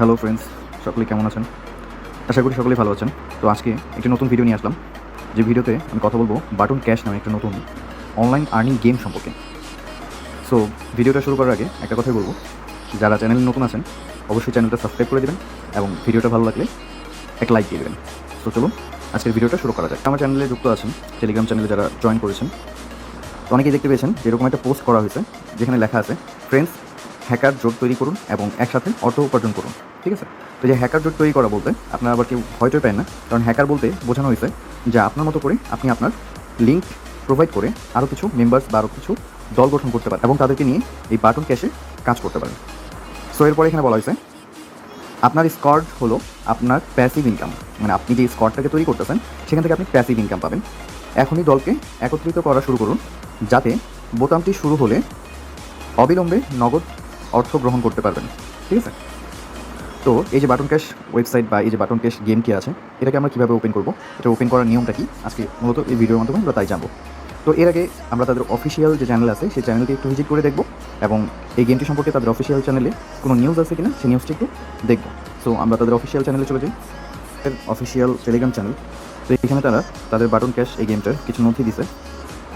Hello friends, সকলে কেমন আছেন? আশা করি সকলেই ভালো আছেন। তো আজকে একটি নতুন ভিডিও নিয়ে আসলাম, যে ভিডিওতে আমি কথা বলবো বাটন ক্যাশ নামে একটা নতুন অনলাইন আর্নিং গেম সম্পর্কে। সো ভিডিওটা শুরু করার আগে একটা কথাই বলবো, যারা চ্যানেলে নতুন আছেন অবশ্যই চ্যানেলটা সাবস্ক্রাইব করে দেবেন এবং ভিডিওটা ভালো লাগলে একটা লাইক দিয়ে দেবেন। তো চলুন আজকের ভিডিওটা শুরু করা যায়। আমার চ্যানেলে যুক্ত আছেন, টেলিগ্রাম চ্যানেলে যারা জয়েন করেছেন, তো অনেকেই দেখতে পেয়েছেন যেরকম একটা পোস্ট করা হয়েছে যেখানে লেখা আছে ফ্রেন্ডস হ্যাকার জোট তৈরি করুন এবং একসাথে অর্থ উপার্জন করুন। ঠিক আছে, তো যে হ্যাকার জোট তৈরি করা বলতে আপনারা আবার কেউ হয়তোই পায় না, কারণ হ্যাকার বলতে বোঝানো হয়েছে যে আপনার মতো করে আপনি আপনার লিঙ্ক প্রোভাইড করে আরও কিছু মেম্বার্স বা আরও কিছু দল গঠন করতে পারেন এবং তাদেরকে নিয়ে এই বাটন ক্যাশে কাজ করতে পারেন। সো এরপরে এখানে বলা হয়েছে আপনার স্কোয়াড হলো আপনার প্যাসিভ ইনকাম, মানে আপনি যে স্কোয়াডটাকে তৈরি করতেছেন সেখান থেকে আপনি প্যাসিভ ইনকাম পাবেন। এখনই দলকে একত্রিত করা শুরু করুন, যাতে বোতামটি শুরু হলে অবিলম্বে নগদ অর্থ গ্রহণ করতে পারবেন। ঠিক আছে, তো এই যে বাটন ক্যাশ ওয়েবসাইট বা এই যে বাটন ক্যাশ গেমটি আছে, এটাকে আমরা কীভাবে ওপেন করবো, এটা ওপেন করার নিয়মটা কি, আজকে মূলত এই ভিডিওর মাধ্যমে আমরা তাই জানবো। তো এর আগে আমরা তাদের অফিসিয়াল যে চ্যানেল আছে সেই চ্যানেলটি একটু ভিজিট করে দেখবো এবং এই গেমটি সম্পর্কে তাদের অফিসিয়াল চ্যানেলে কোনো নিউজ আছে কিনা সেই নিউজটি একটু দেখবো। সো আমরা তাদের অফিসিয়াল চ্যানেলে চলে যাই, অফিসিয়াল টেলিগ্রাম চ্যানেল। তো এখানে তারা তাদের বাটন ক্যাশ এই গেমটার কিছু নথি দিছে,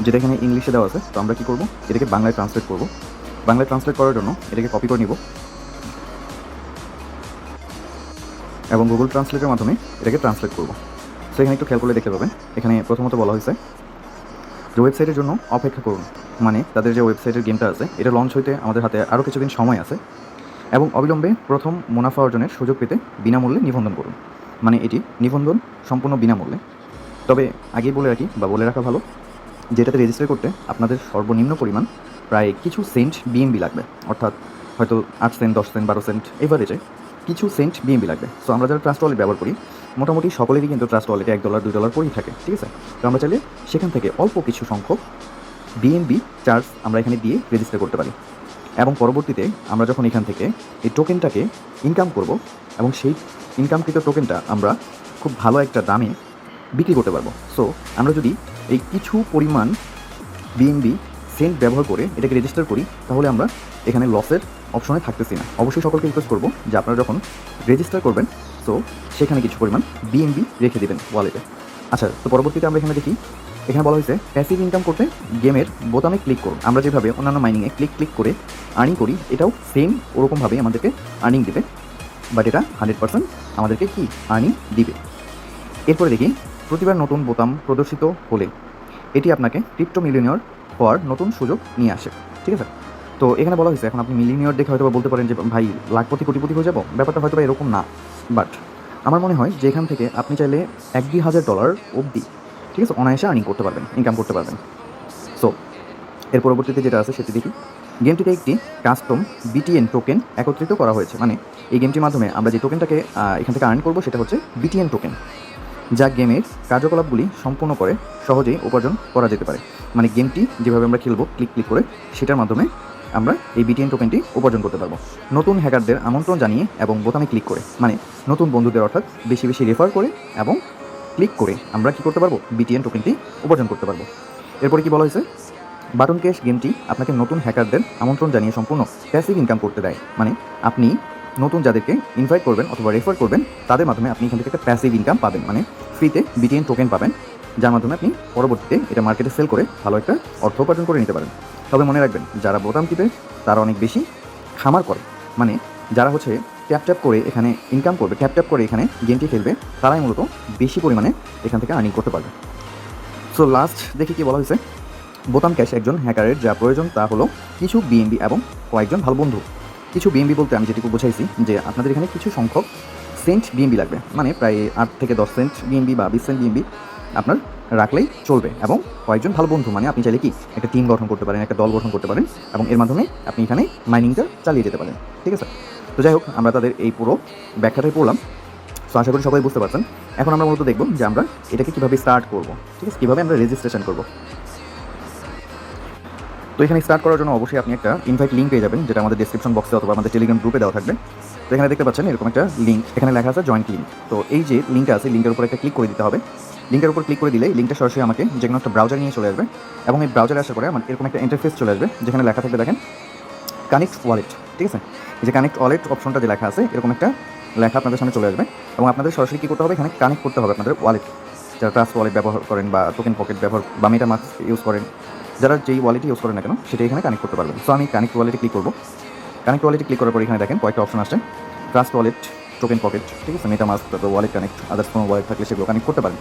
যেটা এখানে ইংলিশে দেওয়া আছে। তো আমরা কী করবো, এটাকে বাংলায় ট্রান্সলেট করবো। বাংলায় ট্রান্সলেট করার জন্য এটাকে কপি করে নিব এবং গুগল ট্রান্সলেটের মাধ্যমে এটাকে ট্রান্সলেট করব। সো এখানে একটু খেয়াল করলে দেখতে পাবেন, এখানে প্রথমত বলা হয়েছে যে ওয়েবসাইটের জন্য অপেক্ষা করুন, মানে তাদের যে ওয়েবসাইটের গেমটা আছে এটা লঞ্চ হইতে আমাদের হাতে আরও কিছুদিন সময় আছে এবং অবিলম্বে প্রথম মুনাফা অর্জনের সুযোগ পেতে বিনামূল্যে নিবন্ধন করুন। মানে এটি নিবন্ধন সম্পূর্ণ বিনামূল্যে। তবে আগেই বলে রাখি বা বলে রাখা ভালো যে এটাতে রেজিস্টার করতে আপনাদের সর্বনিম্ন পরিমাণ প্রায় কিছু সেন্ট বিএমবি লাগবে, অর্থাৎ হয়তো 8 সেন্ট 10 সেন্ট 12 সেন্ট এভারেজে কিছু সেন্ট বিএমবি লাগবে। সো আমরা যারা ট্রাস্ট ওয়ালেট ব্যবহার করি মোটামুটি সকলেরই কিন্তু ট্রাস্ট ওয়ালেটে $1 $2 করেই থাকে। ঠিক আছে, তো আমরা চাইলে সেখান থেকে অল্প কিছু সংখ্যক বিএমবি চার্জ আমরা এখানে দিয়ে রেজিস্টার করতে পারি এবং পরবর্তীতে আমরা যখন এখান থেকে এই টোকেনটাকে ইনকাম করব এবং সেই ইনকামকৃত টোকেনটা আমরা খুব ভালো একটা দামে বিক্রি করতে পারবো। সো আমরা যদি এই কিছু পরিমাণ বিএনবি সেন্ট ব্যবহার করে এটাকে রেজিস্টার করি তাহলে আমরা এখানে লসের অপশনে থাকতেছি না। অবশ্যই সকলকে রিকোয়েস্ট করবো যে আপনারা যখন রেজিস্টার করবেন তো সেখানে কিছু পরিমাণ বিএনবি রেখে দেবেন ওয়ালেটে। আচ্ছা, তো পরবর্তীতে আমরা এখানে দেখি, এখানে বলা হয়েছে প্যাসিভ ইনকাম করতে গেমের বোতামে ক্লিক করুন। আমরা যেভাবে অন্যান্য মাইনিংয়ে ক্লিক করে আর্নিং করি এটাও সেম ওরকমভাবেই আমাদেরকে আর্নিং দিবে, বাট এটা 100% আমাদেরকে কি আর্নিং দিবে। এরপরে দেখি প্রতিবার নতুন বোতাম প্রদর্শিত হলে এটি আপনাকে ক্রিপ্টো মিলিয়নিয়র হওয়ার নতুন সুযোগ নিয়ে আসে। ঠিক আছে, তো এখানে বলা হয়েছে এখন আপনি মিলিয়নিয়র দেখে হয়তো বলতে পারেন যে ভাই লাখপতি কোটিপতি হয়ে যাবো, ব্যাপারটা হয়তো এরকম না। বাট আমার মনে হয় যে এখান থেকে আপনি চাইলে $1-2,000 অবধি, ঠিক আছে, অনায়াসে আর্নিং করতে পারবেন, ইনকাম করতে পারবেন। সো এর পরবর্তীতে যেটা আছে সেটি দেখি, গেমটিতে একটি কাস্টম বিটিএন টোকেন একত্রিত করা হয়েছে। মানে এই গেমটির মাধ্যমে আমরা যে টোকেনটাকে এখান থেকে আর্ন করবো সেটা হচ্ছে বিটিএন টোকেন, যা গেমের কার্যকলাপগুলি সম্পূর্ণ করে সহজেই উপার্জন করা যেতে পারে। মানে গেমটি যেভাবে আমরা খেলবো ক্লিক করে সেটার মাধ্যমে আমরা এই বিটিএন টোকেনটি উপার্জন করতে পারবো। নতুন হ্যাকারদের আমন্ত্রণ জানিয়ে এবং বোতামে ক্লিক করে, মানে নতুন বন্ধুদের অর্থাৎ বেশি বেশি রেফার করে এবং ক্লিক করে আমরা কী করতে পারবো, বিটিএন টোকেনটি উপার্জন করতে পারবো। এরপরে কি বলা হয়েছে, বাটন ক্যাশ গেমটি আপনাকে নতুন হ্যাকারদের আমন্ত্রণ জানিয়ে সম্পূর্ণ প্যাসিভ ইনকাম করতে দেয়। মানে আপনি নতুন যাদেরকে ইনভাইট করবেন অথবা রেফার করবেন তাদের মাধ্যমে আপনি এখান থেকে একটা প্যাসিভ ইনকাম পাবেন, মানে ফ্রিতে বিটিএন টোকেন পাবেন, যার মাধ্যমে আপনি পরবর্তীতে এটা মার্কেটে সেল করে ভালো একটা অর্থ উপার্জন করে নিতে পারেন। তবে মনে রাখবেন যারা বোতাম টিপে তারা অনেক বেশি খামার করে, মানে যারা হচ্ছে ট্যাপ করে এখানে ইনকাম করবে, ট্যাপ করে এখানে গেমটি খেলবে, তারাই মূলত বেশি পরিমাণে এখান থেকে আর্নিং করতে পারবে। সো লাস্ট দেখি কি বলা হয়েছে, বোতাম ক্যাশ একজন হ্যাকারের যা প্রয়োজন তা হলো কিছু বিএনবি এবং কয়েকজন ভালো বন্ধু। কিছু বিএনবি বলতে আমি যেটুকু বোঝাইছি যে আপনাদের এখানে কিছু সংখ্যক সেন্ট বিএনবি লাগবে, মানে প্রায় 8 থেকে 10 সেন্ট বিএনবি বা 20 সেন্ট বিএনবি আপনার রাখলেই চলবে এবং কয়েকজন ভালো বন্ধু, মানে আপনি চাইলে কি একটা টিম গঠন করতে পারেন, একটা দল গঠন করতে পারেন এবং এর মাধ্যমে আপনি এখানে মাইনিংটা চালিয়ে যেতে পারেন। ঠিক আছে, তো যাই হোক আমরা তাদের এই পুরো ব্যাখ্যাটাই পড়লাম। সো আশা করি সবাই বুঝতে পারছেন। এখন আমরা মূলত দেখব যে আমরা এটাকে কীভাবে স্টার্ট করবো, ঠিক আছে, কীভাবে আমরা রেজিস্ট্রেশন করবো। তো এখানে স্টার্ট করার জন্য অবশ্যই আপনি একটা ইনভাইট লিঙ্ক পেয়ে যাবেন, যেটা আমাদের ডেসক্রিপশন বক্সে অথবা আমাদের টেলিগ্রাম গ্রুপে দেওয়া থাকবে। তো এখানে দেখতে পাচ্ছেন এরকম একটা লিঙ্ক, এখানে লেখা আছে জয়েন্ট লিঙ্ক। তো এই যে লিঙ্কটা আছে লিঙ্কের উপর একটা ক্লিক করে দিতে হবে। লিঙ্কের উপর ক্লিক করে দিলে লিঙ্কটা সরাসরি আমাকে যে কোনো একটা ব্রাউজার নিয়ে চলে আসবে এবং এই ব্রাউজারে আসার পরে আমার এরকম একটা ইন্টারফেস চলে আসবে যেখানে লেখা থাকবে দেখেন কানেক্ট ওয়ালেট। ঠিক আছে, এই যে কানেক্ট ওয়ালেট অপশনটা যে লেখা আছে এরকম একটা লেখা আপনাদের সামনে চলে আসবে এবং আপনাদের সরাসরি কী করতে হবে, এখানে কানেক্ট করতে হবে আপনাদের ওয়ালেট, যারা ট্রাস্ট ওয়ালেট ব্যবহার করেন বা টোকেন পকেট ব্যবহার বা মেটামাস্ক ইউজ করেন, যারা যেই ওয়ালেট ইউজ করেন না কেন সেটা এখানে কানেক্ট করতে পারবেন। সো আমি কানেক্ট ওয়ালেটে ক্লিক করবো। কানেক্ট ওয়ালেটে ক্লিক করার পর এখানে দেখেন কয়েকটা অপশন আসছে, ট্রাস্ট ওয়ালেট, টোকেন পকেট, ঠিক আছে, মেটামাস্ক, তারপর ওয়ালেট কানেক্ট, আদার্স কোনো ওয়ালেট থাকলে সেগুলো কানেক্ট করতে পারেন।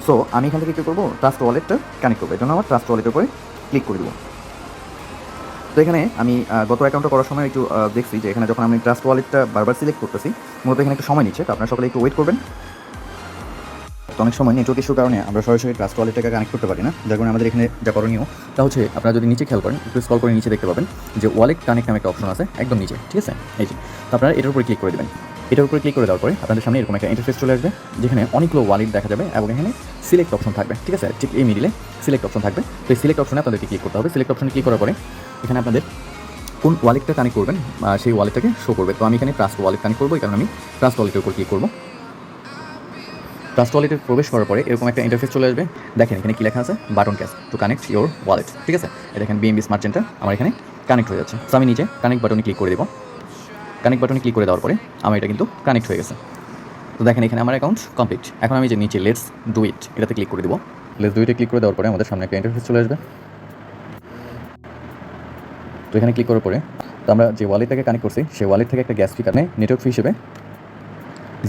সো আমি এখান থেকে কী করবো, ট্রাস্ট ওয়ালেটটা কানেক্ট করবো, এই জন্য আমার ট্রাস্ট ওয়ালেটের উপরে ক্লিক করে দেবো। তো এখানে আমি গত অ্যাকাউন্টটা করার সময় একটু দেখছি যে এখানে যখন আমি ট্রাস্ট ওয়ালেটটা বারবার সিলেক্ট করতেছি, মূলত এখানে একটু সময় নিচ্ছে, তো আপনারা সকলে একটু ওয়েট করবেন। তো অনেক সময় নেটওয়ার্ক ইস্যুর কারণে আমরা সরাসরি ট্রাস্ট ওয়ালেটটাকে কানেক্ট করতে পারি না, যার কারণে আমাদের এখানে যা করণীয় তা হচ্ছে আপনারা যদি নিচে খেয়াল করেন, একটু স্ক্রল করে নিচে দেখতে পাবেন যে ওয়ালেট কানেক্ট নামে একটা অপশন আছে একদম নিচে, ঠিক আছে, এই যে। তো আপনারা এটার উপরে ক্লিক করে দেবেন। এটার উপরে ক্লিক করে দেওয়ার পরে আপনাদের সামনে এরকম একটা ইন্টারফেস চলে আসবে, যেখানে অনেকগুলো ওয়ালেট দেখা যাবে এবং এখানে সিলেক্ট অপশন থাকবে, ঠিক আছে, ঠিক এই মিডিলে সিলেক্ট অপশন থাকবে। তো এই সিলেক্ট অপশনে আপনাদেরকে ক্লিক করতে হবে। সিলেক্ট অপশনে ক্লিক করার পরে এখানে আপনাদের কোন ওয়ালেটটা কানেক্ট করবেন সেই ওয়ালেটটাকে শো করবে। তো আমি এখানে ট্রাস্ট ওয়ালেট কানেক্ট করবো, এই কারণে আমি ট্রাস্ট ওয়ালেটের উপর ক্লিক করবো। ট্রাস্ট ওয়ালেটে প্রবেশ করার পরে এরকম একটা ইন্টারফেস চলে আসবে। দেখেন এখানে কি লেখা আছে, button cash to connect your wallet, ঠিক আছে। এটা দেখেন বিএমবি স্মার্ট চেনটা আমার এখানে কানেক্ট হয়ে যাচ্ছে। সো আমি নিচে কানেক্ট বাটনে ক্লিক করে দেবো। কানেক্ট বাটনে ক্লিক করে দেওয়ার পরে আমার এটা কিন্তু কানেক্ট হয়ে গেছে। তো দেখেন এখানে আমার অ্যাকাউন্ট কমপ্লিট। এখন আমি যে নিচে লেটস ডু ইট এটাতে ক্লিক করে দেবো। লেটস ডু ইটে ক্লিক করে দেওয়ার পরে আমাদের সামনে একটা ইন্টারফেস চলে আসবে। তো এখানে ক্লিক করার পরে তো আমরা যে ওয়ালেটটাকে কানেক্ট করছি সেই ওয়ালেট থেকে একটা গ্যাস ফি কাটে নেটওয়ার্ক ফি হিসেবে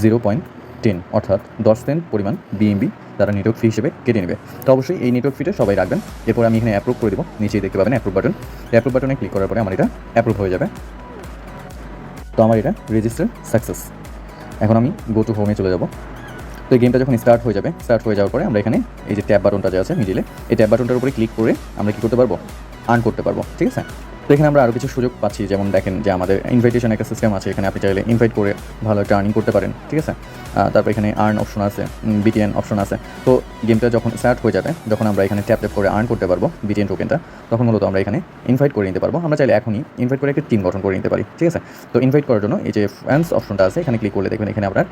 0.10 অর্থাৎ 10 সেন্ট পরিমাণ বিএমবি তারা নেটওয়ার্ক ফি হিসেবে কেটে নেবে। তো অবশ্যই এই নেটওয়ার্ক ফিটা সবাই রাখবেন। এরপর আমি এখানে অ্যাপ্রুভ করে দেবো, নিচেই দেখতে পাবেন অ্যাপ্রুভ বাটন। অ্যাপ্রুভ বাটনে ক্লিক করার পরে আমার এটা অ্যাপ্রুভ হয়ে যাবে। তো আমার এটা রেজিস্টার সাকসেস। এখন আমি গো টু হোমে চলে যাব। তো এই গেমটা যখন স্টার্ট হয়ে যাওয়ার পরে আমরা এখানে এই যে ট্যাব বাটনটা যে আছে মিডিলে, এই ট্যাব বাটনটার উপরে ক্লিক করে আমরা কী করতে পারবো, আর্ন করতে পারবো, ঠিক আছে। তো এখানে আমরা আরও কিছু সুযোগ পাচ্ছি, যেমন দেখেন যে আমাদের ইনভাইটেশন একটা সিস্টেম আছে, এখানে আপনি চাইলে ইনভাইট করে ভালো একটা আর্নিং করতে পারেন, ঠিক আছে। তারপর এখানে আর্ন অপশন আছে, বিটিএন অপশন আছে। তো গেমটা যখন স্টার্ট হয়ে যাবে, যখন আমরা এখানে ট্যাপ ট্যাপ করে আর্ন করতে পারবো বিটিএন টোকেনটা, তখন মূলত আমরা এখানে ইনভাইট করে নিতে পারবো। আমরা চাইলে এখনই ইনভাইট করে একটা টিম গঠন করে নিতে পারি, ঠিক আছে। তো ইনভাইট করার জন্য এই যে ফ্রেন্ডস অপশনটা আছে, এখানে ক্লিক করলে দেখবেন এখানে আপনার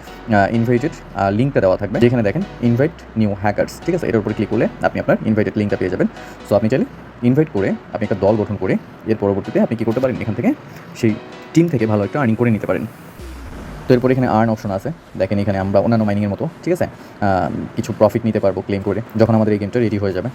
ইনভাইটেড লিঙ্কটা দেওয়া থাকবে, যেখানে দেখেন ইনভাইট নিউ হ্যাকার্স, ঠিক আছে। এটার উপরে ক্লিক করলে আপনি আপনার ইনভাইটেড লিঙ্কটা পেয়ে যাবেন। সো আপনি চাইলে ইনভাইট করে আপনি একটা দল গঠন করে এর পরবর্তীতে আপনি কী করতে পারেন, এখান থেকে সেই টিম থেকে ভালো একটা আর্নিং করে নিতে পারেন। তো এরপরে এখানে আর্ন অপশন আছে, দেখেন এখানে আমরা অন্যান্য মাইনিংয়ের মতো, ঠিক আছে, কিছু প্রফিট নিতে পারবো ক্লেম করে যখন আমাদের এই গেমটা রেডি হয়ে যাবে।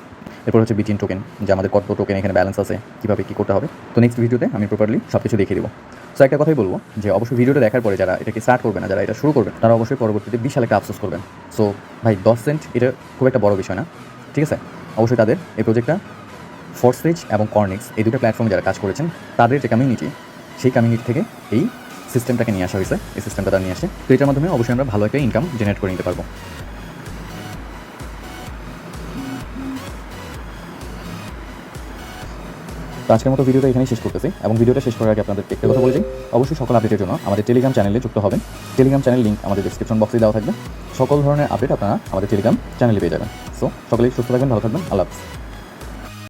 এরপর হচ্ছে বিটিএন টোকেন, যে আমাদের কত টোকেন এখানে ব্যালেন্স আছে, কীভাবে কী করতে হবে। তো নেক্সট ভিডিওতে আমি প্রপারলি সব কিছু দেখিয়ে দেবো। সো একটা কথাই বলবো যে অবশ্যই ভিডিওটা দেখার পরে যারা এটাকে স্টার্ট করবে না, যারা এটা শুরু করবে, তারা অবশ্যই পরবর্তীতে বিশাল একটা আফসোস করবেন। সো ভাই 10 সেন্ট এটা খুব একটা বড় বিষয় না, ঠিক আছে। অবশ্যই তাদের এই প্রজেক্টটা ফোর্সরিচ এবং কর্নিক্স এই দুটো প্ল্যাটফর্মে যারা কাজ করেছেন তাদের যে কমিউনিটি, সেই কমিউনিটি থেকে এই সিস্টেমটাকে নিয়ে আসা হয়েছে, এই সিস্টেমটা তারা নিয়ে আসে। তো এটার মাধ্যমে অবশ্যই আমরা ভালো একটা ইনকাম জেনারেট করে নিতে পারবো। তো আজকের মতো ভিডিওটা এখানেই শেষ করতেছি, এবং ভিডিওটা শেষ করার আগে আপনাদের একটা কথা বলে দিই, অবশ্যই সকল আপডেটের জন্য আমাদের টেলিগ্রাম চ্যানেলে যুক্ত হবেন। টেলিগ্রাম চ্যানেল লিঙ্ক আমাদের ডিসক্রিপশন বক্সে দেওয়া থাকবে। সকল ধরনের আপডেট আপনারা আমাদের টেলিগ্রাম চ্যানেলে পেয়ে যাবেন। সো সকলেই সুস্থ থাকবেন, ভালো থাকবেন, আল্লাহ হাফেজ।